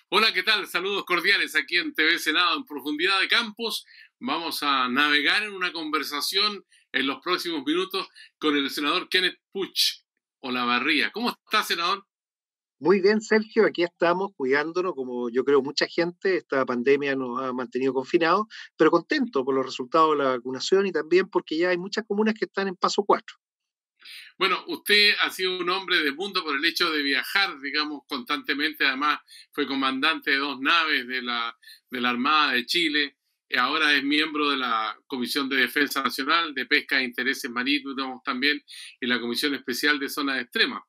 Hola, ¿qué tal? Saludos cordiales aquí en TV Senado en Profundidad de Campos. Vamos a navegar en una conversación en los próximos minutos con el senador Kenneth Puch Olavarría. ¿Cómo está, senador? Muy bien, Sergio, aquí estamos cuidándonos, como yo creo mucha gente, esta pandemia nos ha mantenido confinados, pero contento por los resultados de la vacunación y también porque ya hay muchas comunas que están en paso 4. Bueno, usted ha sido un hombre de mundo por el hecho de viajar, digamos, constantemente. Además, fue comandante de dos naves de la Armada de Chile. Ahora es miembro de la Comisión de Defensa Nacional, de Pesca e Intereses Marítimos también, y la Comisión Especial de Zonas Extremas.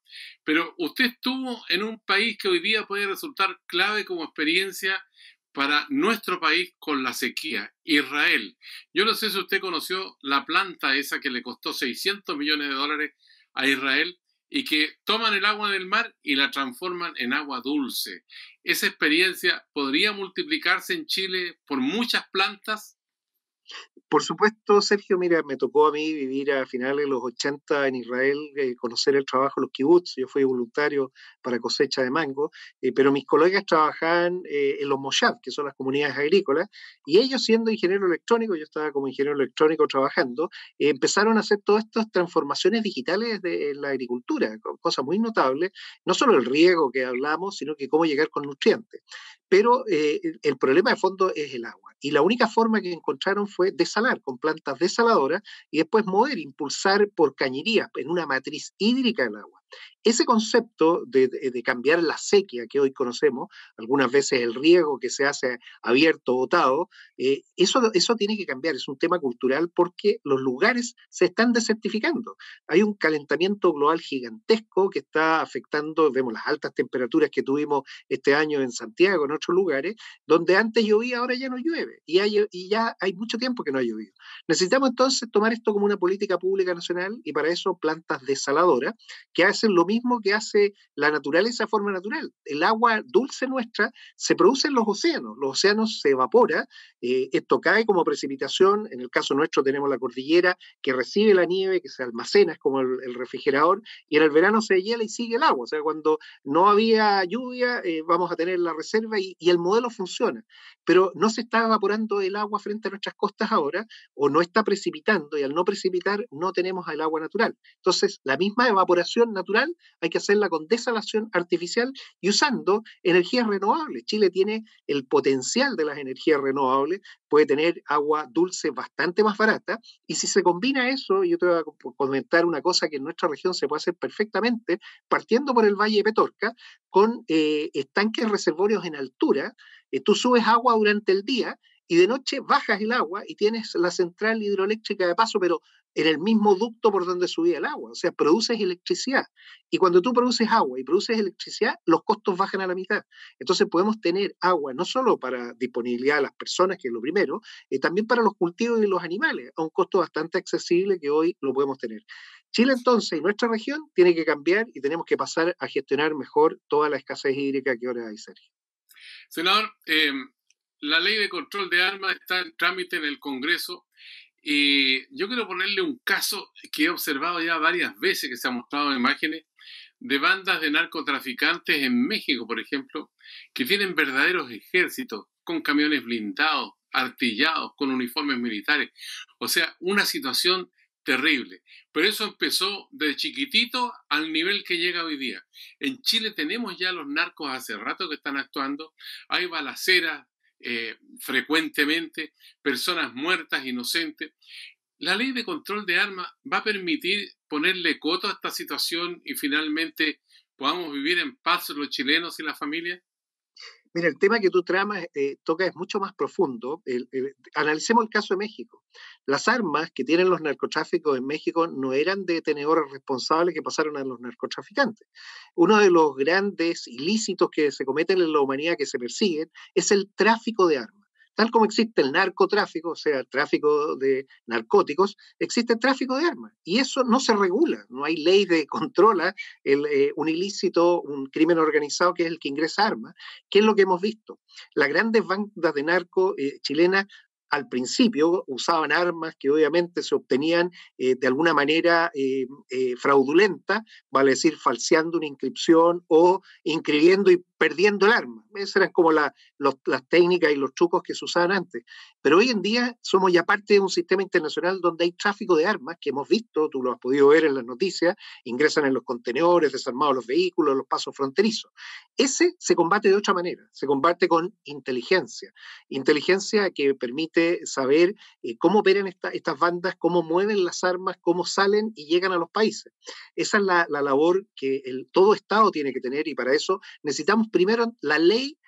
Pero usted estuvo en un país que hoy día puede resultar clave como experiencia para nuestro país con la sequía, Israel. Yo no sé si usted conoció la planta esa que le costó 600 millones de dólares a Israel y que toman el agua del mar y la transforman en agua dulce. Esa experiencia podría multiplicarse en Chile por muchas plantas. Por supuesto, Sergio, mira, me tocó a mí vivir a finales de los 80 en Israel, conocer el trabajo de los kibbutz. Yo fui voluntario para cosecha de mango, pero mis colegas trabajaban en los moshav, que son las comunidades agrícolas, y ellos siendo ingeniero electrónico, yo estaba como ingeniero electrónico trabajando, empezaron a hacer todas estas transformaciones digitales de la agricultura, cosas muy notables, no solo el riego que hablamos, sino que cómo llegar con nutrientes. Pero el problema de fondo es el agua. Y la única forma que encontraron fue desalar con plantas desaladoras y después mover, impulsar por cañerías en una matriz hídrica del agua. Ese concepto de cambiar la sequía que hoy conocemos, algunas veces el riego que se hace abierto, botado, eso tiene que cambiar, es un tema cultural porque los lugares se están desertificando. Hay un calentamiento global gigantesco que está afectando, vemos las altas temperaturas que tuvimos este año en Santiago, en otros lugares, donde antes llovía, ahora ya no llueve, y ya hay mucho tiempo que no ha llovido. Necesitamos entonces tomar esto como una política pública nacional y para eso plantas desaladoras que hacen lo mismo que hace la naturaleza de forma natural. El agua dulce nuestra se produce en los océanos se evapora, esto cae como precipitación, en el caso nuestro tenemos la cordillera que recibe la nieve, que se almacena, es como el refrigerador, y en el verano se hiela y sigue el agua, o sea, cuando no había lluvia, vamos a tener la reserva y el modelo funciona, pero no se está evaporando el agua frente a nuestras costas ahora, o no está precipitando, y al no precipitar no tenemos el agua natural. Entonces, la misma evaporación natural hay que hacerla con desalación artificial y usando energías renovables. Chile tiene el potencial de las energías renovables, puede tener agua dulce bastante más barata, y si se combina eso, yo te voy a comentar una cosa que en nuestra región se puede hacer perfectamente, partiendo por el Valle de Petorca, con estanques reservorios en altura, tú subes agua durante el día y de noche bajas el agua y tienes la central hidroeléctrica de paso, pero en el mismo ducto por donde subía el agua, o sea, produces electricidad. Y cuando tú produces agua y produces electricidad, los costos bajan a la mitad. Entonces podemos tener agua no solo para disponibilidad a las personas, que es lo primero, también para los cultivos y los animales, a un costo bastante accesible que hoy lo podemos tener. Chile entonces y nuestra región tiene que cambiar y tenemos que pasar a gestionar mejor toda la escasez hídrica que ahora hay, Sergio. Senador, la ley de control de armas está en trámite en el Congreso y yo quiero ponerle un caso que he observado ya varias veces que se han mostrado imágenes de bandas de narcotraficantes en México, por ejemplo, que tienen verdaderos ejércitos con camiones blindados, artillados, con uniformes militares. O sea, una situación terrible. Pero eso empezó de chiquitito al nivel que llega hoy día. En Chile tenemos ya los narcos hace rato que están actuando. Hay balaceras frecuentemente, personas muertas, inocentes. La ley de control de armas va a permitir ponerle coto a esta situación y finalmente podamos vivir en paz los chilenos y la familia. Mira, el tema que tú tramas, tocas es mucho más profundo. Analicemos el caso de México. Las armas que tienen los narcotráficos en México no eran de tenedores responsables que pasaron a los narcotraficantes. Uno de los grandes ilícitos que se cometen en la humanidad que se persiguen es el tráfico de armas. Tal como existe el narcotráfico, o sea, el tráfico de narcóticos, existe el tráfico de armas. Y eso no se regula, no hay ley de controla un ilícito, un crimen organizado que es el que ingresa armas. ¿Qué es lo que hemos visto? Las grandes bandas de narco chilenas al principio usaban armas que obviamente se obtenían de alguna manera fraudulenta, vale decir, falseando una inscripción o inscribiendo y perdiendo el arma. esas eran como las técnicas y los trucos que se usaban antes. Pero hoy en día somos ya parte de un sistema internacional donde hay tráfico de armas, que hemos visto, tú lo has podido ver en las noticias, ingresan en los contenedores, desarmados los vehículos, los pasos fronterizos. Ese se combate de otra manera, se combate con inteligencia. Inteligencia que permite saber cómo operan estas bandas, cómo mueven las armas, cómo salen y llegan a los países. Esa es la labor que todo Estado tiene que tener, y para eso necesitamos primero la ley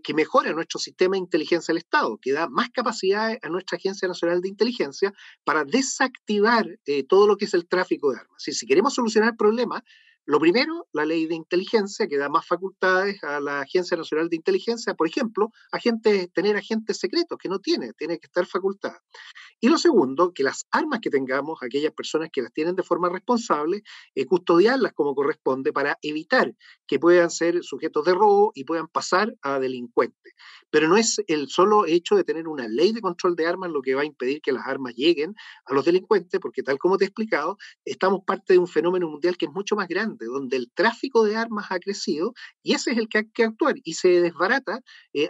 que mejora nuestro sistema de inteligencia del Estado, que da más capacidades a nuestra Agencia Nacional de Inteligencia para desactivar todo lo que es el tráfico de armas. Si queremos solucionar el problema, lo primero, la ley de inteligencia, que da más facultades a la Agencia Nacional de Inteligencia, por ejemplo, tener agentes secretos, que no tiene que estar facultada. Y lo segundo, que las armas que tengamos, aquellas personas que las tienen de forma responsable, custodiarlas como corresponde para evitar que puedan ser sujetos de robo y puedan pasar a delincuentes. Pero no es el solo hecho de tener una ley de control de armas lo que va a impedir que las armas lleguen a los delincuentes, porque tal como te he explicado, estamos parte de un fenómeno mundial que es mucho más grande, donde el tráfico de armas ha crecido, y ese es el que hay que actuar, y se desbarata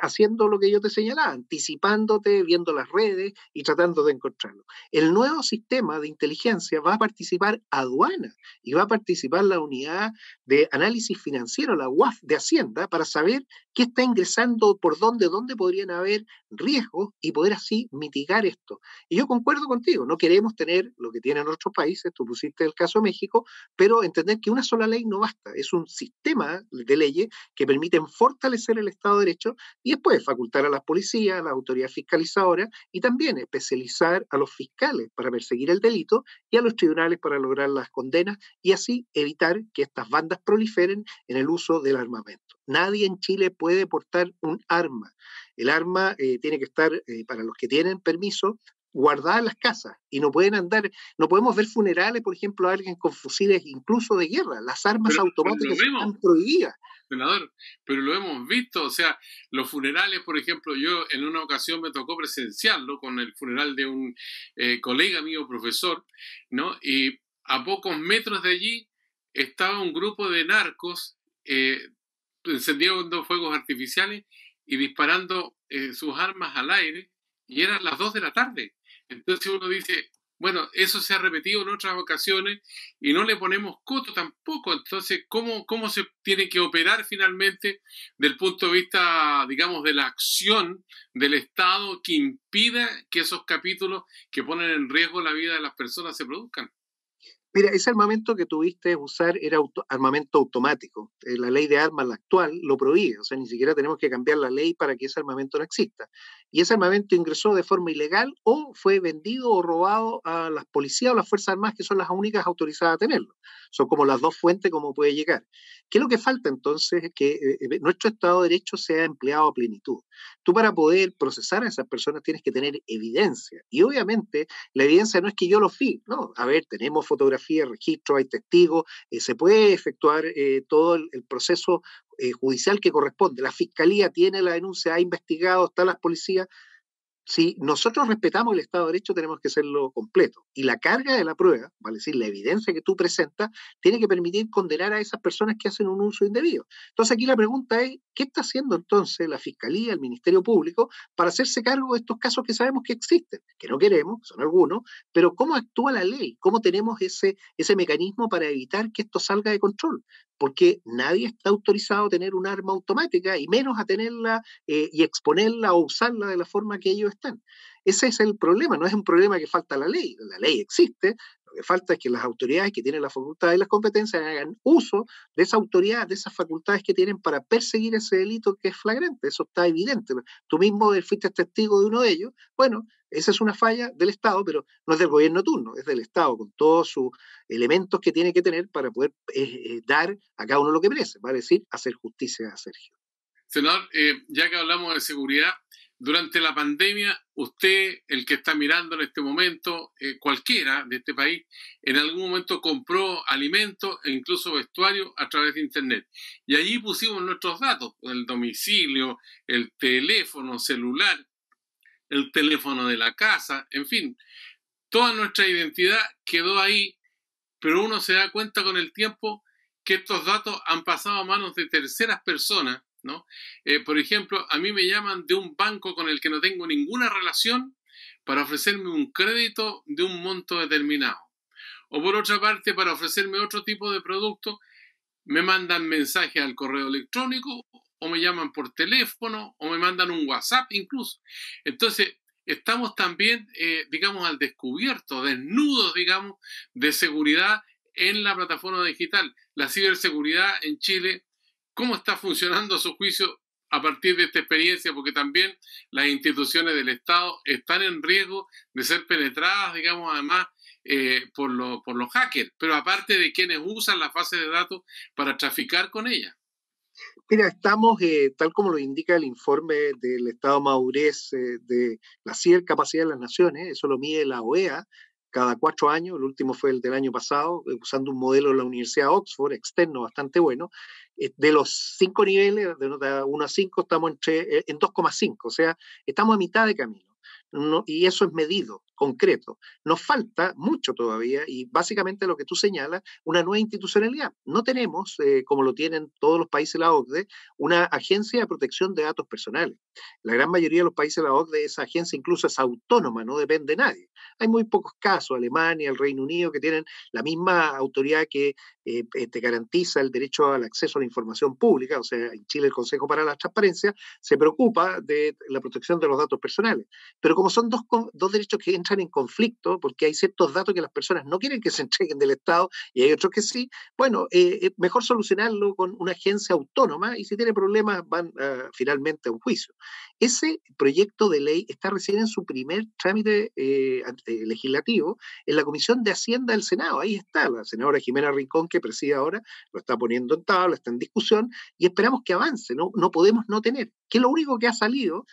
haciendo lo que yo te señalaba, anticipándote, viendo las redes y tratando de encontrarlo. El nuevo sistema de inteligencia va a participar aduana y va a participar la unidad de análisis financiero, la UAF de Hacienda, para saber qué está ingresando, por dónde podrían haber riesgos y poder así mitigar esto. Y yo concuerdo contigo, no queremos tener lo que tienen otros países, tú pusiste el caso de México, pero entender que una sola ley no basta, es un sistema de leyes que permiten fortalecer el Estado de Derecho y después facultar a las policías, a las autoridades fiscalizadoras y también especializar a los fiscales para perseguir el delito y a los tribunales para lograr las condenas y así evitar que estas bandas proliferen en el uso del armamento. Nadie en Chile puede portar un arma. El arma tiene que estar, para los que tienen permiso, guardada en las casas y no podemos ver funerales, por ejemplo, a alguien con fusiles incluso de guerra. Las armas automáticas están prohibidas. Senador, pero lo hemos visto, o sea, los funerales, por ejemplo, yo en una ocasión me tocó presenciarlo con el funeral de un colega mío, profesor, ¿no? Y a pocos metros de allí estaba un grupo de narcos encendiendo fuegos artificiales y disparando sus armas al aire, y eran las 2 de la tarde. Entonces uno dice, bueno, eso se ha repetido en otras ocasiones y no le ponemos coto tampoco. Entonces, ¿cómo se tiene que operar finalmente del punto de vista, digamos, de la acción del Estado que impida que esos capítulos que ponen en riesgo la vida de las personas se produzcan? Mira, ese armamento que tuviste usar era armamento automático. La ley de armas, la actual, lo prohíbe. O sea, ni siquiera tenemos que cambiar la ley para que ese armamento no exista. Y ese armamento ingresó de forma ilegal o fue vendido o robado a las policías o las Fuerzas Armadas, que son las únicas autorizadas a tenerlo. Son como las dos fuentes como puede llegar. ¿Qué es lo que falta entonces? Es que nuestro Estado de Derecho sea empleado a plenitud. Tú, para poder procesar a esas personas, tienes que tener evidencia. Y obviamente la evidencia no es que yo lo vi, no. A ver, tenemos fotografías, registros, hay testigos, se puede efectuar todo el proceso judicial que corresponde. La Fiscalía tiene la denuncia, ha investigado, están las policías. Si nosotros respetamos el Estado de Derecho, tenemos que hacerlo completo. Y la carga de la prueba, vale decir, la evidencia que tú presentas, tiene que permitir condenar a esas personas que hacen un uso indebido. Entonces aquí la pregunta es, ¿qué está haciendo entonces la Fiscalía, el Ministerio Público, para hacerse cargo de estos casos que sabemos que existen, que no queremos, son algunos, pero cómo actúa la ley? ¿Cómo tenemos ese mecanismo para evitar que esto salga de control? Porque nadie está autorizado a tener un arma automática y menos a tenerla y exponerla o usarla de la forma que ellos están. Ese es el problema, no es un problema que falta la ley existe, lo que falta es que las autoridades que tienen la facultad y las competencias hagan uso de esa autoridad, de esas facultades que tienen para perseguir ese delito que es flagrante, eso está evidente. Tú mismo fuiste testigo de uno de ellos, bueno, esa es una falla del Estado, pero no es del gobierno turno, es del Estado, con todos sus elementos que tiene que tener para poder dar a cada uno lo que merece, vale decir, hacer justicia a Sergio. Senador, ya que hablamos de seguridad, durante la pandemia, usted, el que está mirando en este momento, cualquiera de este país, en algún momento compró alimentos e incluso vestuario a través de Internet. Y allí pusimos nuestros datos, el domicilio, el teléfono celular, el teléfono de la casa, en fin, toda nuestra identidad quedó ahí, pero uno se da cuenta con el tiempo que estos datos han pasado a manos de terceras personas ¿no? Por ejemplo, a mí me llaman de un banco con el que no tengo ninguna relación para ofrecerme un crédito de un monto determinado. O por otra parte, para ofrecerme otro tipo de producto, me mandan mensajes al correo electrónico o me llaman por teléfono o me mandan un WhatsApp incluso. Entonces, estamos también, digamos, al descubierto, desnudos, digamos, de seguridad en la plataforma digital. La ciberseguridad en Chile, ¿cómo está funcionando a su juicio a partir de esta experiencia? Porque también las instituciones del Estado están en riesgo de ser penetradas, digamos, además, por los hackers, pero aparte de quienes usan las bases de datos para traficar con ellas. Mira, estamos, tal como lo indica el informe del Estado madurez de la cibercapacidad de las naciones, eso lo mide la OEA cada 4 años, el último fue el del año pasado, usando un modelo de la Universidad de Oxford, externo, bastante bueno. De los 5 niveles, de nota 1 a 5, estamos en 2,5, o sea, estamos a mitad de camino. No, y eso es medido, concreto. Nos falta mucho todavía y básicamente lo que tú señalas, una nueva institucionalidad. No tenemos, como lo tienen todos los países de la OCDE, una agencia de protección de datos personales. La gran mayoría de los países de la OCDE, esa agencia incluso es autónoma, no depende de nadie. Hay muy pocos casos, Alemania, el Reino Unido, que tienen la misma autoridad que te garantiza el derecho al acceso a la información pública, o sea, en Chile el Consejo para la Transparencia se preocupa de la protección de los datos personales. Pero como son dos derechos que entran en conflicto, porque hay ciertos datos que las personas no quieren que se entreguen del Estado y hay otros que sí, bueno, mejor solucionarlo con una agencia autónoma y si tiene problemas van finalmente a un juicio. Ese proyecto de ley está recién en su primer trámite legislativo en la Comisión de Hacienda del Senado. Ahí está la senadora Jimena Rincón, que preside ahora, lo está poniendo en tabla, está en discusión y esperamos que avance, ¿no? No podemos no tener. Que lo único que ha salido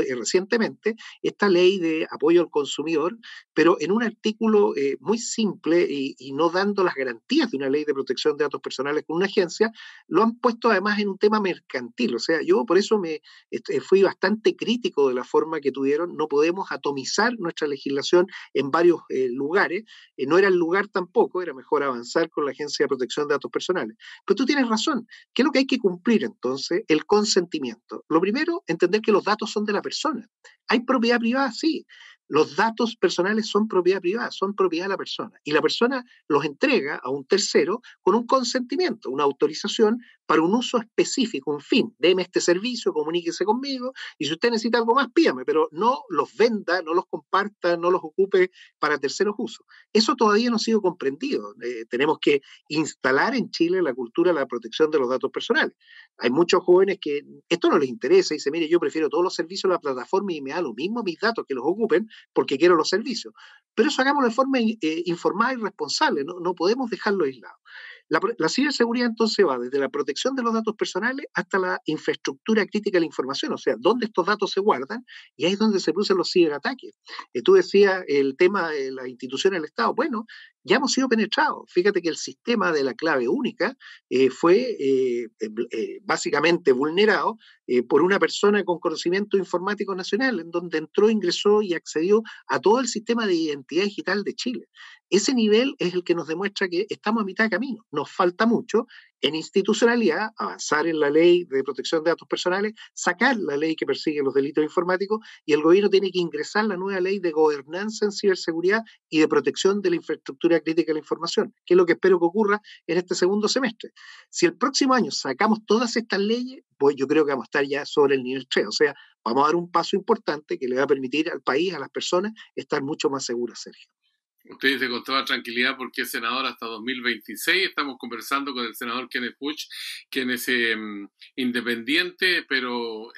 recientemente, esta ley de apoyo al consumidor, pero en un artículo muy simple y no dando las garantías de una ley de protección de datos personales con una agencia, lo han puesto además en un tema mercantil. O sea, yo por eso fui bastante crítico de la forma que tuvieron. No podemos atomizar nuestra legislación en varios lugares. No era el lugar tampoco, era mejor avanzar con la Agencia de Protección de Datos Personales. Pero tú tienes razón. ¿Qué es lo que hay que cumplir entonces? El consentimiento. Lo primero, entender que los datos son de la persona. ¿Hay propiedad privada? Sí. Los datos personales son propiedad privada, son propiedad de la persona. Y la persona los entrega a un tercero con un consentimiento, una autorización para un uso específico, un fin. Deme este servicio, comuníquese conmigo y si usted necesita algo más, pídame, pero no los venda, no los comparta, no los ocupe para terceros usos. Eso todavía no ha sido comprendido. Tenemos que instalar en Chile la cultura de la protección de los datos personales. Hay muchos jóvenes que esto no les interesa y dicen, mire, yo prefiero todos los servicios de la plataforma y me da lo mismo mis datos que los ocupen porque quiero los servicios. Pero eso hagámoslo de forma informada y responsable, no podemos dejarlo aislado. La ciberseguridad entonces va desde la protección de los datos personales hasta la infraestructura crítica de la información, o sea, dónde estos datos se guardan, y ahí es donde se producen los ciberataques. Tú decías el tema de las instituciones del Estado. Bueno, ya hemos sido penetrados. Fíjate que el sistema de la clave única fue básicamente vulnerado por una persona con conocimiento informático nacional, en donde entró, ingresó y accedió a todo el sistema de identidad digital de Chile. Ese nivel es el que nos demuestra que estamos a mitad de camino. Nos falta mucho en institucionalidad, avanzar en la ley de protección de datos personales, sacar la ley que persigue los delitos informáticos y el gobierno tiene que ingresar la nueva ley de gobernanza en ciberseguridad y de protección de la infraestructura crítica de la información, que es lo que espero que ocurra en este segundo semestre. Si el próximo año sacamos todas estas leyes, pues yo creo que vamos a estar ya sobre el nivel 3, o sea, vamos a dar un paso importante que le va a permitir al país, a las personas, estar mucho más seguras, Sergio. Usted dice con toda tranquilidad porque es senador hasta 2026. Estamos conversando con el senador Kenneth Puig, quien es independiente, pero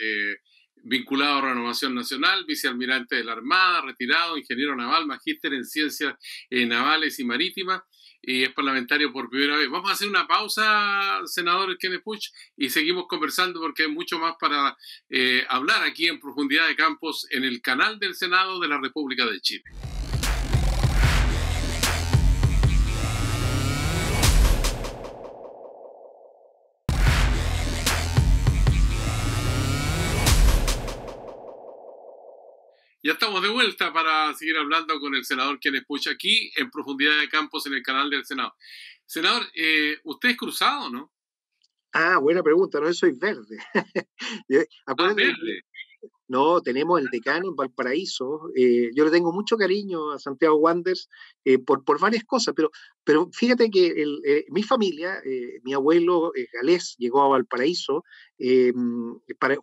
vinculado a Renovación Nacional, vicealmirante de la Armada, retirado, ingeniero naval, magíster en ciencias navales y marítimas, y es parlamentario por primera vez. Vamos a hacer una pausa, senador Kenneth Puig, y seguimos conversando porque hay mucho más para hablar aquí en Profundidad de Campos en el canal del Senado de la República de Chile. Ya estamos de vuelta para seguir hablando con el senador Kenneth Puig aquí en Profundidad de Campos en el canal del Senado. Senador, ¿usted es cruzado, no? Ah, buena pregunta, no, yo soy verde. Ah, Acuérdate que verde. no, tenemos el Decano en Valparaíso. Yo le tengo mucho cariño a Santiago Wanderers por varias cosas, pero fíjate que mi familia, mi abuelo galés llegó a Valparaíso eh,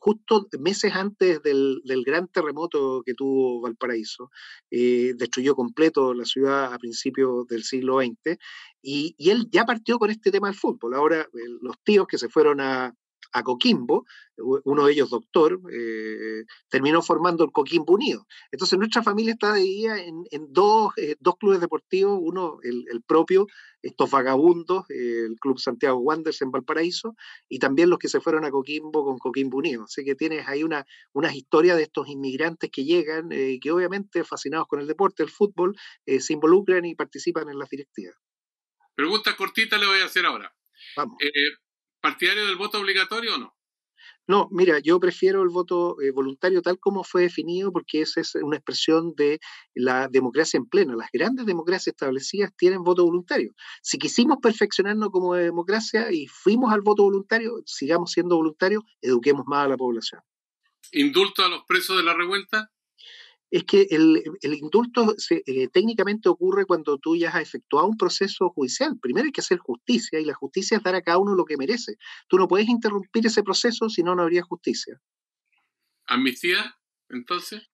justo meses antes del gran terremoto que tuvo Valparaíso. Destruyó completo la ciudad a principios del siglo XX y él ya partió con este tema del fútbol. Ahora, los tíos que se fueron a Coquimbo, uno de ellos doctor, terminó formando el Coquimbo Unido. Entonces nuestra familia está dividida en dos clubes deportivos, uno el propio, estos vagabundos, el Club Santiago Wanderers en Valparaíso, y también los que se fueron a Coquimbo con Coquimbo Unido. Así que tienes ahí unas historias de estos inmigrantes que llegan, que obviamente fascinados con el deporte, el fútbol, se involucran y participan en las directivas. Pregunta cortita le voy a hacer ahora. Vamos. Eh, ¿Partidario del voto obligatorio o no? No, mira, yo prefiero el voto voluntario tal como fue definido porque esa es una expresión de la democracia en pleno. Las grandes democracias establecidas tienen voto voluntario. Si quisimos perfeccionarnos como democracia y fuimos al voto voluntario, sigamos siendo voluntarios, eduquemos más a la población. ¿Indulto a los presos de la revuelta? Es que el indulto técnicamente ocurre cuando tú ya has efectuado un proceso judicial. Primero hay que hacer justicia y la justicia es dar a cada uno lo que merece. Tú no puedes interrumpir ese proceso si no, no habría justicia. ¿Amnistía, entonces?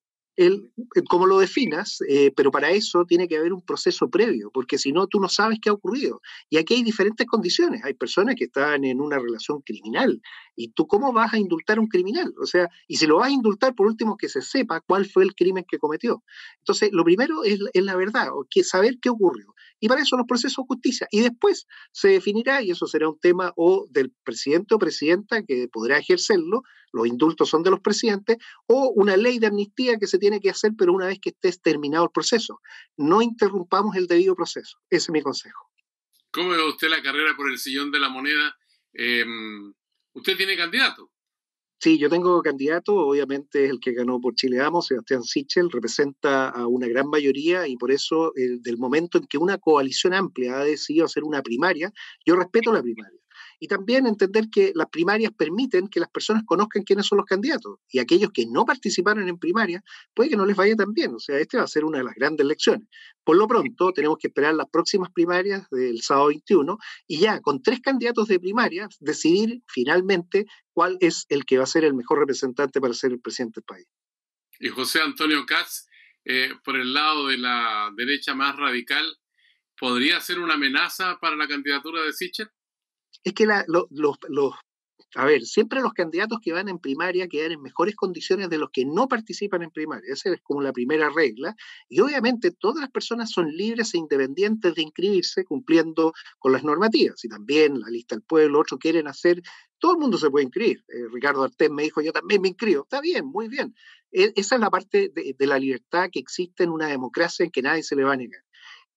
Como lo definas, pero para eso tiene que haber un proceso previo, porque si no, tú no sabes qué ha ocurrido. Y aquí hay diferentes condiciones. Hay personas que están en una relación criminal. ¿Y tú cómo vas a indultar a un criminal? O sea, y si lo vas a indultar, por último, que se sepa cuál fue el crimen que cometió. Entonces, lo primero es la verdad, o que saber qué ocurrió. Y para eso los procesos de justicia. Y después se definirá, y eso será un tema o del presidente o presidenta que podrá ejercerlo, los indultos son de los presidentes, o una ley de amnistía que se tiene que hacer, pero una vez que esté terminado el proceso. No interrumpamos el debido proceso. Ese es mi consejo. ¿Cómo ve usted la carrera por el sillón de la moneda? Eh, ¿Usted tiene candidato? Sí, yo tengo candidato, obviamente es el que ganó por Chile Vamos, Sebastián Sichel, representa a una gran mayoría y por eso del momento en que una coalición amplia ha decidido hacer una primaria, yo respeto la primaria. Y también entender que las primarias permiten que las personas conozcan quiénes son los candidatos y aquellos que no participaron en primaria, puede que no les vaya tan bien, o sea, este va a ser una de las grandes elecciones. Por lo pronto, tenemos que esperar las próximas primarias del sábado 21 y ya con 3 candidatos de primaria decidir finalmente cuál es el que va a ser el mejor representante para ser el presidente del país. Y José Antonio Katz, por el lado de la derecha más radical, ¿podría ser una amenaza para la candidatura de Sichel? Es que a ver, siempre los candidatos que van en primaria quedan en mejores condiciones de los que no participan en primaria. Esa es como la primera regla. Y obviamente todas las personas son libres e independientes de inscribirse cumpliendo con las normativas. Y también la lista del pueblo, otros quieren hacer, todo el mundo se puede inscribir. Ricardo Artés me dijo, yo también me inscribo. Está bien, muy bien. Esa es la parte de la libertad que existe en una democracia en que nadie se le va a negar.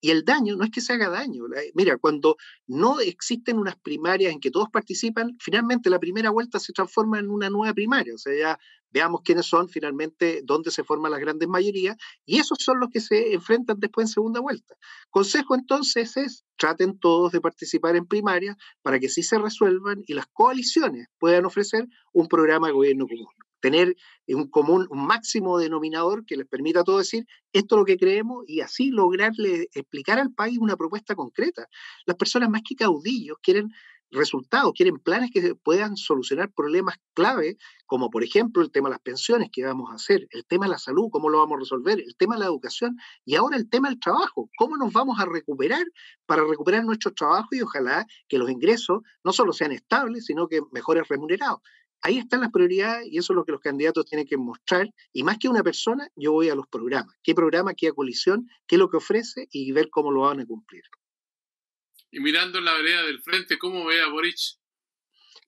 Y el daño no es que se haga daño. Mira, cuando no existen unas primarias en que todos participan, finalmente la primera vuelta se transforma en una nueva primaria. O sea, ya veamos quiénes son finalmente, dónde se forman las grandes mayorías, y esos son los que se enfrentan después en segunda vuelta. Consejo entonces es, traten todos de participar en primaria para que sí se resuelvan y las coaliciones puedan ofrecer un programa de gobierno común. Tener un máximo denominador que les permita a todos decir esto es lo que creemos y así lograrle explicar al país una propuesta concreta. Las personas más que caudillos quieren resultados, quieren planes que puedan solucionar problemas clave, como por ejemplo el tema de las pensiones, qué vamos a hacer, el tema de la salud, cómo lo vamos a resolver, el tema de la educación y ahora el tema del trabajo, cómo nos vamos a recuperar para recuperar nuestro trabajo y ojalá que los ingresos no solo sean estables, sino que mejores remunerados. Ahí están las prioridades y eso es lo que los candidatos tienen que mostrar. Y más que una persona, yo voy a los programas. ¿Qué programa, qué coalición, qué es lo que ofrece y ver cómo lo van a cumplir? Y mirando en la vereda del frente, ¿cómo ve a Boric?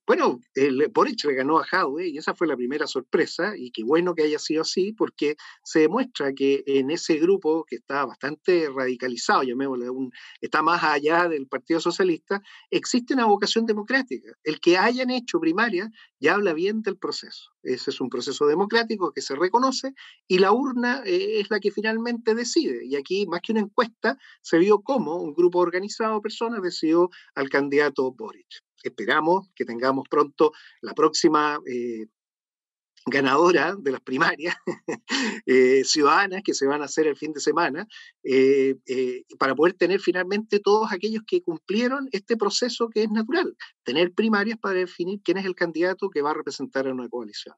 Bueno, el Boric le ganó a Jadwe y esa fue la primera sorpresa y qué bueno que haya sido así porque se demuestra que en ese grupo que está bastante radicalizado, está más allá del Partido Socialista, existe una vocación democrática. El que hayan hecho primaria ya habla bien del proceso. Ese es un proceso democrático que se reconoce y la urna es la que finalmente decide. Y aquí, más que una encuesta, se vio cómo un grupo organizado de personas decidió al candidato Boric. esperamos que tengamos pronto la próxima ganadora de las primarias ciudadanas que se van a hacer el fin de semana, para poder tener finalmente todos aquellos que cumplieron este proceso que es natural, tener primarias para definir quién es el candidato que va a representar a una coalición.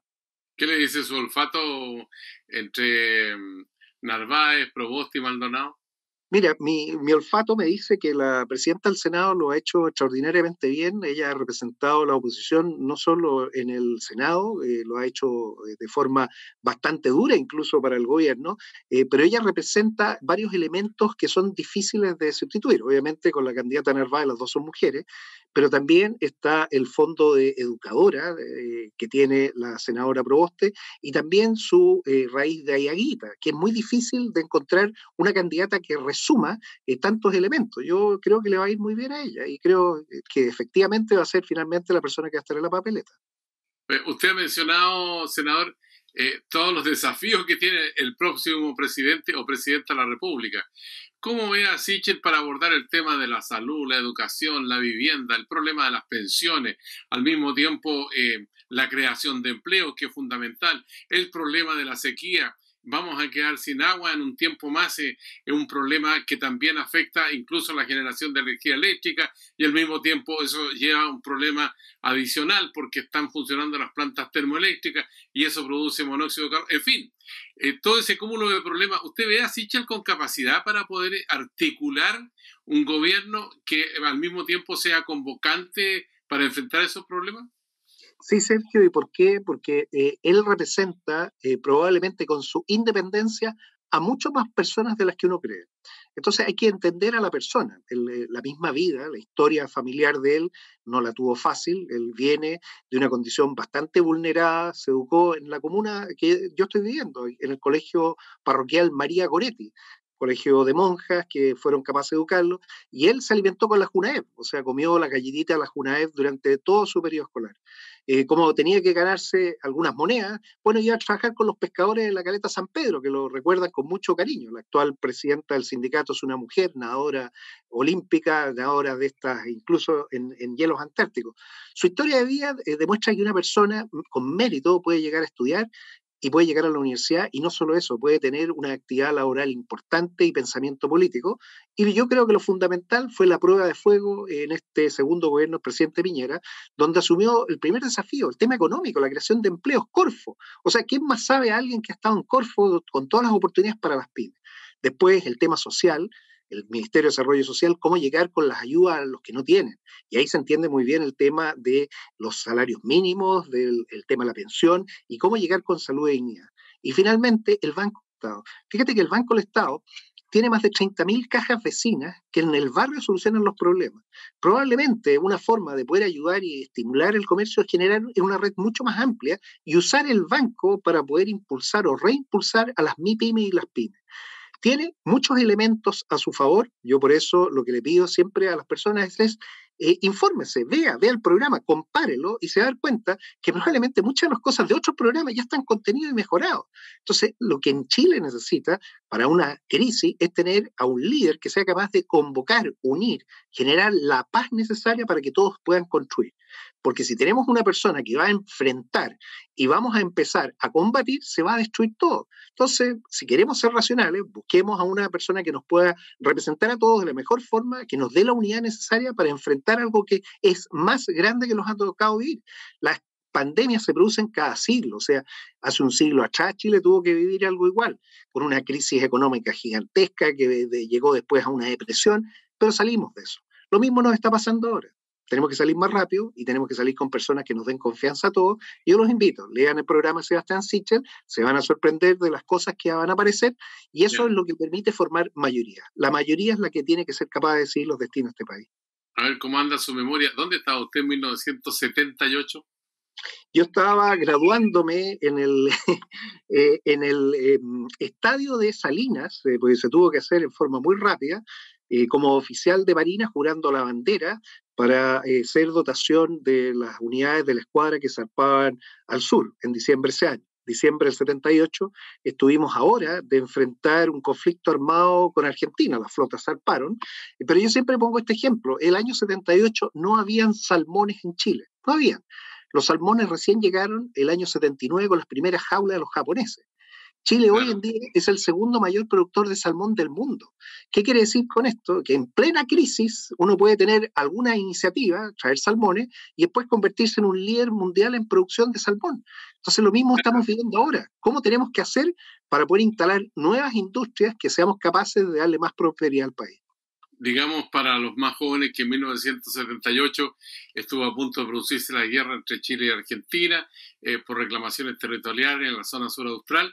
¿Qué le dice su olfato entre Narváez, Proboste y Maldonado? Mira, mi olfato me dice que la presidenta del Senado lo ha hecho extraordinariamente bien. Ella ha representado a la oposición no solo en el Senado, lo ha hecho de forma bastante dura incluso para el gobierno, pero ella representa varios elementos que son difíciles de sustituir. Obviamente con la candidata Narváez las dos son mujeres, pero también está el fondo de educadora que tiene la senadora Proboste y también su raíz de Ayaguita, que es muy difícil de encontrar una candidata que resuma tantos elementos. Yo creo que le va a ir muy bien a ella y creo que efectivamente va a ser finalmente la persona que va a estar en la papeleta. Usted ha mencionado, senador, todos los desafíos que tiene el próximo presidente o presidenta de la República. ¿Cómo ve a Sichel para abordar el tema de la salud, la educación, la vivienda, el problema de las pensiones, al mismo tiempo la creación de empleo, que es fundamental, el problema de la sequía? Vamos a quedar sin agua en un tiempo más, es un problema que también afecta incluso la generación de energía eléctrica y al mismo tiempo eso lleva a un problema adicional porque están funcionando las plantas termoeléctricas y eso produce monóxido de carbono. En fin, todo ese cúmulo de problemas. ¿Usted ve a Sichel con capacidad para poder articular un gobierno que al mismo tiempo sea convocante para enfrentar esos problemas? Sí, Sergio, ¿y por qué? Porque él representa probablemente con su independencia a muchas más personas de las que uno cree. Entonces hay que entender a la persona. La misma vida, la historia familiar de él no la tuvo fácil. Él viene de una condición bastante vulnerada, se educó en la comuna que yo estoy viviendo, en el colegio parroquial María Goretti, colegio de monjas que fueron capaces de educarlo, y él se alimentó con la Junaed, o sea, comió la galletita de la Junaed durante todo su periodo escolar. Como tenía que ganarse algunas monedas, bueno, iba a trabajar con los pescadores de la caleta San Pedro, que lo recuerdan con mucho cariño. La actual presidenta del sindicato es una mujer, nadadora olímpica, nadadora de estas, incluso en hielos antárticos. Su historia de vida demuestra que una persona con mérito puede llegar a estudiar y puede llegar a la universidad, y no solo eso, puede tener una actividad laboral importante y pensamiento político. Y yo creo que lo fundamental fue la prueba de fuego en este segundo gobierno del presidente Piñera, donde asumió el primer desafío, el tema económico, la creación de empleos, Corfo. O sea, ¿quién más sabe a alguien que ha estado en Corfo con todas las oportunidades para las pymes? Después, el tema social, el Ministerio de Desarrollo Social, cómo llegar con las ayudas a los que no tienen. Y ahí se entiende muy bien el tema de los salarios mínimos, el tema de la pensión y cómo llegar con salud y dignidad. Y finalmente, el Banco del Estado. Fíjate que el Banco del Estado tiene más de 30.000 cajas vecinas que en el barrio solucionan los problemas. Probablemente una forma de poder ayudar y estimular el comercio es generar una red mucho más amplia y usar el banco para poder impulsar o reimpulsar a las MIPYME y las pymes. Tiene muchos elementos a su favor. Yo por eso lo que le pido siempre a las personas es infórmese, vea el programa, compárelo y se va a dar cuenta que probablemente muchas de las cosas de otros programas ya están contenidos y mejorados. Entonces, lo que en Chile necesita para una crisis es tener a un líder que sea capaz de convocar, unir, generar la paz necesaria para que todos puedan construir. Porque si tenemos una persona que va a enfrentar y vamos a empezar a combatir, se va a destruir todo. Entonces, si queremos ser racionales, busquemos a una persona que nos pueda representar a todos de la mejor forma, que nos dé la unidad necesaria para enfrentar algo que es más grande que nos ha tocado vivir. Las pandemias se producen cada siglo, o sea, hace un siglo atrás Chile tuvo que vivir algo igual, con una crisis económica gigantesca que llegó después a una depresión, pero salimos de eso. Lo mismo nos está pasando ahora. Tenemos que salir más rápido y tenemos que salir con personas que nos den confianza a todos. Yo los invito, lean el programa de Sebastián Sichel, se van a sorprender de las cosas que van a aparecer y eso es lo que permite formar mayoría. La mayoría es la que tiene que ser capaz de decidir los destinos de este país. A ver, ¿cómo anda su memoria? ¿Dónde estaba usted en 1978? Yo estaba graduándome en el estadio de Salinas, porque se tuvo que hacer en forma muy rápida, como oficial de Marina jurando la bandera para ser dotación de las unidades de la escuadra que zarpaban al sur en diciembre de ese año. diciembre del 78, estuvimos ahora de enfrentar un conflicto armado con Argentina, las flotas zarparon, pero yo siempre pongo este ejemplo, el año 78 no habían salmones en Chile, no habían. Los salmones recién llegaron el año 79 con las primeras jaulas de los japoneses. Chile hoy en Claro. día es el segundo mayor productor de salmón del mundo. ¿Qué quiere decir con esto? Que en plena crisis uno puede tener alguna iniciativa, traer salmones, y después convertirse en un líder mundial en producción de salmón. Entonces lo mismo estamos viviendo ahora. ¿Cómo tenemos que hacer para poder instalar nuevas industrias que seamos capaces de darle más prosperidad al país? Digamos, para los más jóvenes, que en 1978 estuvo a punto de producirse la guerra entre Chile y Argentina por reclamaciones territoriales en la zona sur austral,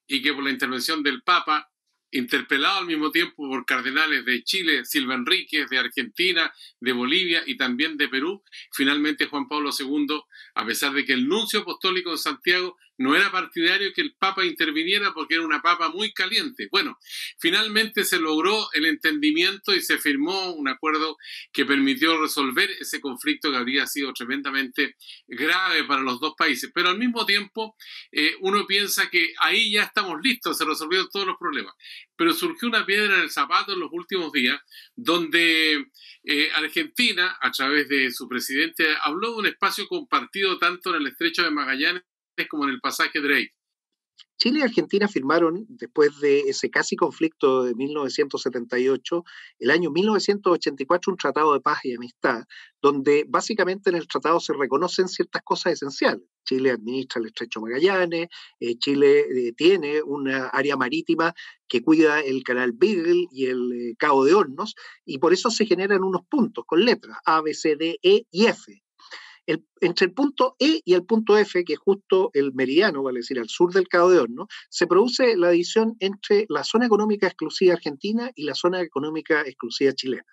y que por la intervención del Papa, interpelado al mismo tiempo por cardenales de Chile, Silva Enríquez, de Argentina, de Bolivia y también de Perú, finalmente Juan Pablo II, a pesar de que el nuncio apostólico de Santiago no era partidario que el Papa interviniera porque era una papa muy caliente. Bueno, finalmente se logró el entendimiento y se firmó un acuerdo que permitió resolver ese conflicto que habría sido tremendamente grave para los dos países. Pero al mismo tiempo, uno piensa que ahí ya estamos listos, se resolvieron todos los problemas. Pero surgió una piedra en el zapato en los últimos días, donde Argentina, a través de su presidente, habló de un espacio compartido tanto en el Estrecho de Magallanes como en el pasaje Drake. Chile y Argentina firmaron, después de ese casi conflicto de 1978, el año 1984 un tratado de paz y amistad, donde básicamente en el tratado se reconocen ciertas cosas esenciales. Chile administra el Estrecho de Magallanes, Chile tiene una área marítima que cuida el canal Beagle y el Cabo de Hornos, y por eso se generan unos puntos con letras A, B, C, D, E y F. Entre el punto E y el punto F, que es justo el meridiano, vale decir, al sur del Cabo de Horno, se produce la división entre la zona económica exclusiva argentina y la zona económica exclusiva chilena.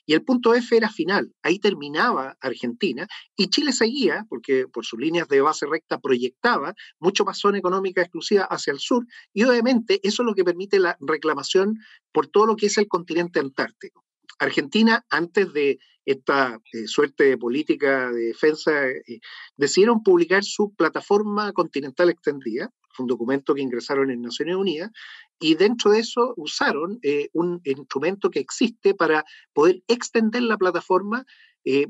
Y el punto F era final, ahí terminaba Argentina, y Chile seguía, porque por sus líneas de base recta proyectaba mucho más zona económica exclusiva hacia el sur, y obviamente eso es lo que permite la reclamación por todo lo que es el continente antártico. Argentina, antes de esta suerte de política de defensa, decidieron publicar su plataforma continental extendida, fue un documento que ingresaron en Naciones Unidas, y dentro de eso usaron un instrumento que existe para poder extender la plataforma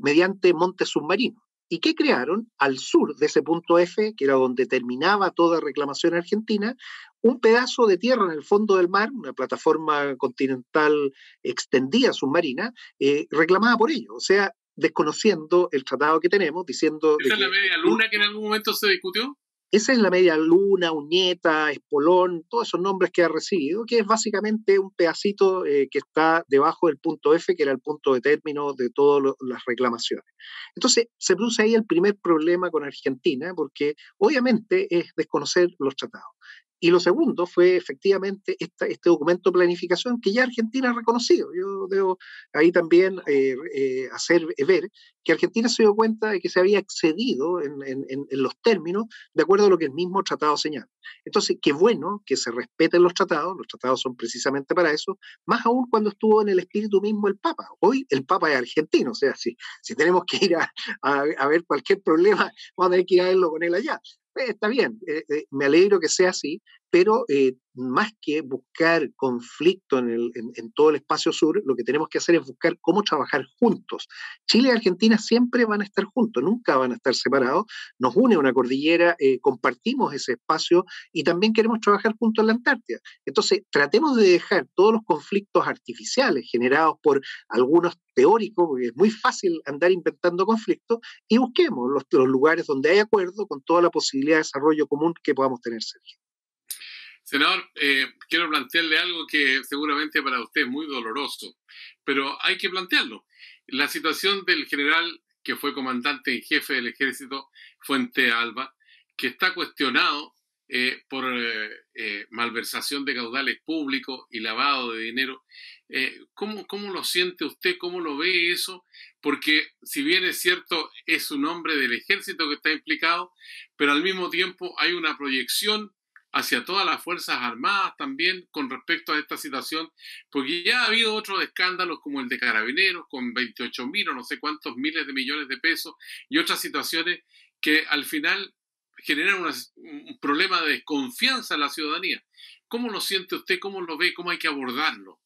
mediante montes submarinos. ¿Y qué crearon? Al sur de ese punto F, que era donde terminaba toda reclamación argentina, un pedazo de tierra en el fondo del mar, una plataforma continental extendida submarina, reclamada por ellos. O sea, desconociendo el tratado que tenemos, diciendo de ¿Esa es la que media luna que en algún momento se discutió? esa es la media luna, Uñeta, Espolón, todos esos nombres que ha recibido, que es básicamente un pedacito que está debajo del punto F, que era el punto de término de todas las reclamaciones. Entonces, se produce ahí el primer problema con Argentina, porque obviamente es desconocer los tratados. Y lo segundo fue efectivamente este documento de planificación que ya Argentina ha reconocido. Yo debo ahí también hacer ver que Argentina se dio cuenta de que se había excedido en los términos de acuerdo a lo que el mismo tratado señala. Entonces, qué bueno que se respeten los tratados son precisamente para eso, más aún cuando estuvo en el espíritu mismo el Papa. Hoy el Papa es argentino, o sea, si tenemos que ir a ver cualquier problema, vamos a tener que ir a verlo con él allá. Está bien, me alegro que sea así, pero más que buscar conflicto en todo el espacio sur, lo que tenemos que hacer es buscar cómo trabajar juntos. Chile y Argentina siempre van a estar juntos, nunca van a estar separados, nos une una cordillera, compartimos ese espacio y también queremos trabajar juntos en la Antártida. Entonces, tratemos de dejar todos los conflictos artificiales generados por algunos teóricos, porque es muy fácil andar inventando conflictos, y busquemos los lugares donde hay acuerdo con toda la posibilidad de desarrollo común que podamos tener, Sergio. Senador, quiero plantearle algo que seguramente para usted es muy doloroso, pero hay que plantearlo. La situación del general que fue comandante en jefe del ejército, Fuente Alba, que está cuestionado por malversación de caudales públicos y lavado de dinero. ¿Cómo lo siente usted? ¿Cómo lo ve eso? Porque si bien es cierto, es un hombre del ejército que está implicado, pero al mismo tiempo hay una proyección hacia todas las Fuerzas Armadas también con respecto a esta situación, porque ya ha habido otros escándalos como el de Carabineros con 28.000 o no sé cuántos miles de millones de pesos y otras situaciones que al final generar un problema de desconfianza en la ciudadanía. ¿Cómo lo siente usted? ¿Cómo lo ve? ¿Cómo hay que abordarlo?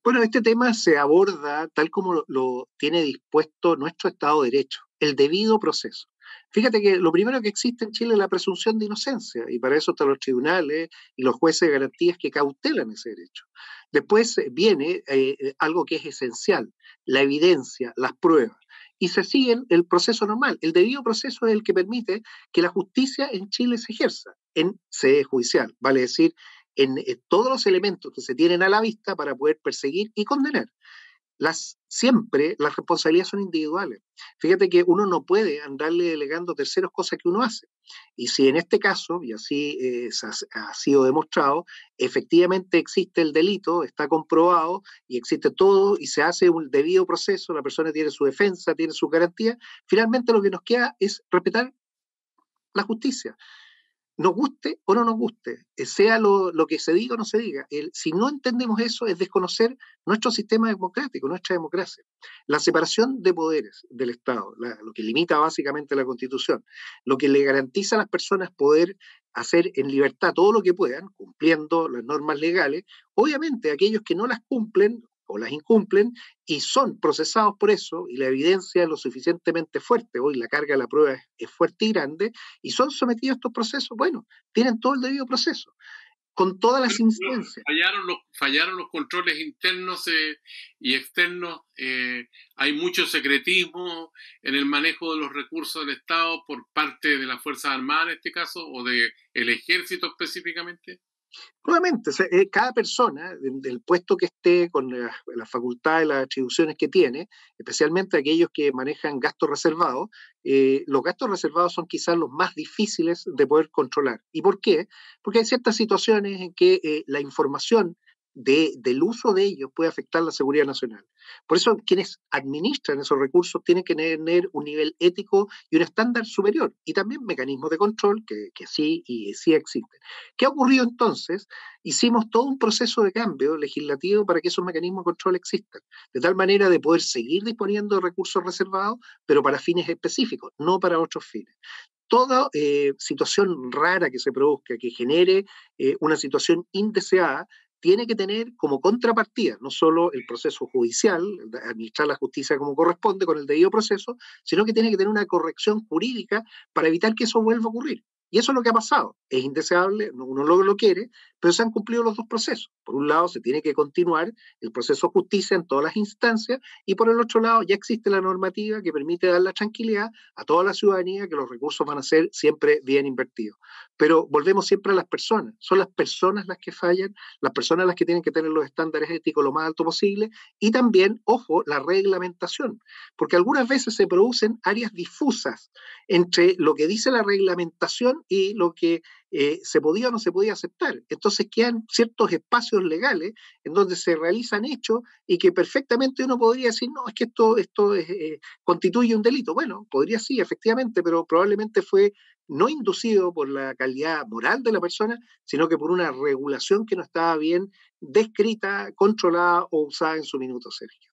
Bueno, este tema se aborda tal como lo tiene dispuesto nuestro Estado de Derecho, el debido proceso. Fíjate que lo primero que existe en Chile es la presunción de inocencia, y para eso están los tribunales y los jueces de garantías que cautelan ese derecho. Después viene algo que es esencial, la evidencia, las pruebas, y se sigue el proceso normal. El debido proceso es el que permite que la justicia en Chile se ejerza en sede judicial, vale decir, en todos los elementos que se tienen a la vista para poder perseguir y condenar. Siempre las responsabilidades son individuales. Fíjate que uno no puede andarle delegando a terceros cosas que uno hace. Y si en este caso, y así ha sido demostrado, efectivamente existe el delito, está comprobado y existe todo y se hace un debido proceso, la persona tiene su defensa, tiene su garantía, finalmente lo que nos queda es respetar la justicia. Nos guste o no nos guste, sea lo que se diga o no se diga. Si no entendemos eso, es desconocer nuestro sistema democrático, nuestra democracia. La separación de poderes del Estado, lo que limita básicamente la Constitución, lo que le garantiza a las personas poder hacer en libertad todo lo que puedan, cumpliendo las normas legales. Obviamente, aquellos que no las cumplen o las incumplen y son procesados por eso, y la evidencia es lo suficientemente fuerte, hoy la carga de la prueba es fuerte y grande, y son sometidos a estos procesos, bueno, tienen todo el debido proceso, con todas las instancias. Fallaron los controles internos y externos, hay mucho secretismo en el manejo de los recursos del Estado por parte de las Fuerzas Armadas en este caso, o del Ejército específicamente. Nuevamente, cada persona del puesto que esté con la facultad y las atribuciones que tiene, especialmente aquellos que manejan gastos reservados, los gastos reservados son quizás los más difíciles de poder controlar. ¿Y por qué? Porque hay ciertas situaciones en que la información del uso de ellos puede afectar la seguridad nacional. Por eso quienes administran esos recursos tienen que tener un nivel ético y un estándar superior, y también mecanismos de control que sí y sí existen. ¿Qué ha ocurrido entonces? Hicimos todo un proceso de cambio legislativo para que esos mecanismos de control existan, de tal manera de poder seguir disponiendo de recursos reservados, pero para fines específicos, no para otros fines. Toda situación rara que se produzca, que genere una situación indeseada, tiene que tener como contrapartida no solo el proceso judicial, administrar la justicia como corresponde con el debido proceso, sino que tiene que tener una corrección jurídica para evitar que eso vuelva a ocurrir. Y eso es lo que ha pasado. Es indeseable, uno lo quiere, pero se han cumplido los dos procesos. Por un lado, se tiene que continuar el proceso de justicia en todas las instancias, y por el otro lado, ya existe la normativa que permite dar la tranquilidad a toda la ciudadanía que los recursos van a ser siempre bien invertidos. Pero volvemos siempre a las personas. Son las personas las que fallan, las personas las que tienen que tener los estándares éticos lo más alto posible, y también, ojo, la reglamentación, porque algunas veces se producen áreas difusas entre lo que dice la reglamentación y lo que se podía o no se podía aceptar. Entonces quedan ciertos espacios legales en donde se realizan hechos y que perfectamente uno podría decir, no, es que esto constituye un delito. Bueno, podría sí, efectivamente, pero probablemente fue no inducido por la calidad moral de la persona, sino que por una regulación que no estaba bien descrita, controlada o usada en su minuto, Sergio.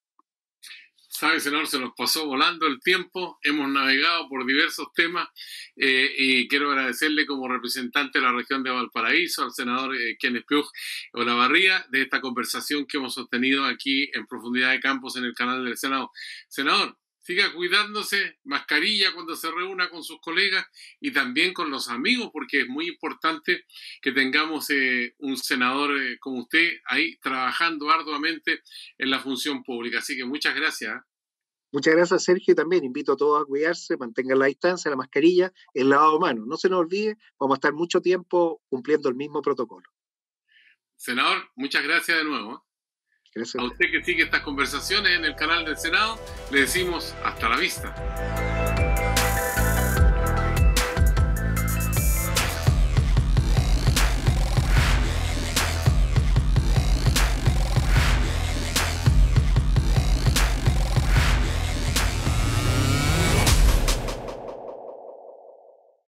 Sabe, senador, se nos pasó volando el tiempo, hemos navegado por diversos temas y quiero agradecerle como representante de la región de Valparaíso al senador Kenneth Piuj Olavarría de esta conversación que hemos sostenido aquí en Profundidad de Campos en el canal del Senado. Senador, siga cuidándose, mascarilla cuando se reúna con sus colegas y también con los amigos, porque es muy importante que tengamos un senador como usted ahí trabajando arduamente en la función pública. Así que muchas gracias. Muchas gracias, Sergio, y también invito a todos a cuidarse, mantengan la distancia, la mascarilla, el lavado de manos. No se nos olvide, vamos a estar mucho tiempo cumpliendo el mismo protocolo. Senador, muchas gracias de nuevo. Gracias. A usted que sigue estas conversaciones en el canal del Senado, le decimos hasta la vista.